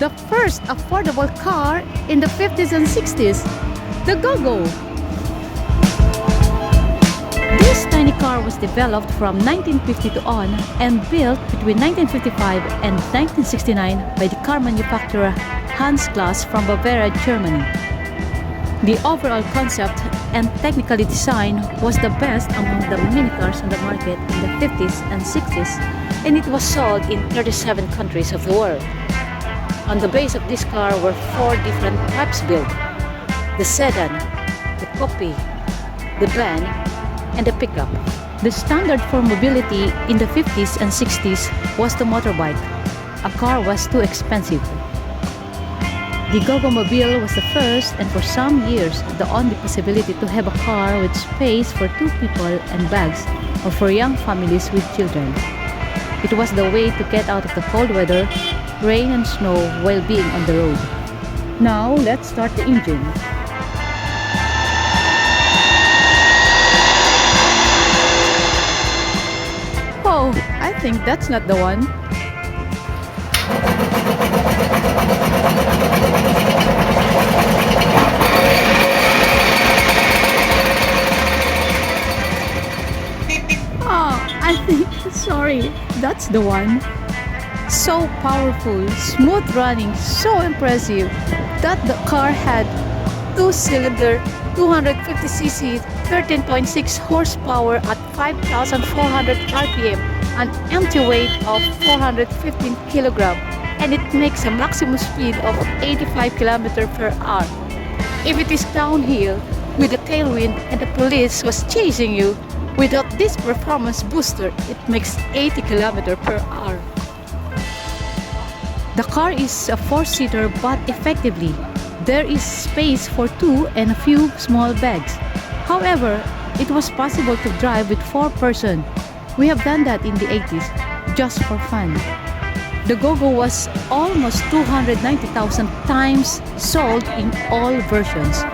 the first affordable car in the 50s and 60s, the Go-Go. This tiny car was developed from 1952 on and built between 1955 and 1969 by the car manufacturer Hans Claus from Bavaria, Germany. The overall concept and technical design was the best among the mini cars on the market in the 50s and 60s, and it was sold in 37 countries of the world. On the base of this car were 4 different types built: the sedan, the coupe, the van, and the pickup. The standard for mobility in the 50s and 60s was the motorbike. A car was too expensive. The Go-Go Mobile was the first and for some years the only possibility to have a car with space for 2 people and bags, or for young families with children. It was the way to get out of the cold weather, rain and snow while being on the road. Now let's start the engine. Oh, I think that's not the one. Sorry, that's the one. So powerful, smooth running, so impressive that the car had 2-cylinder, 250cc, 13.6 horsepower at 5,400 RPM, an empty weight of 415 kg, and it makes a maximum speed of 85 km per hour. If it is downhill with a tailwind and the police was chasing you, without this performance booster, it makes 80 km per hour. The car is a 4-seater, but effectively, there is space for 2 and a few small bags. However, it was possible to drive with 4 persons. We have done that in the 80s, just for fun. The Go-Go was almost 290,000 times sold in all versions.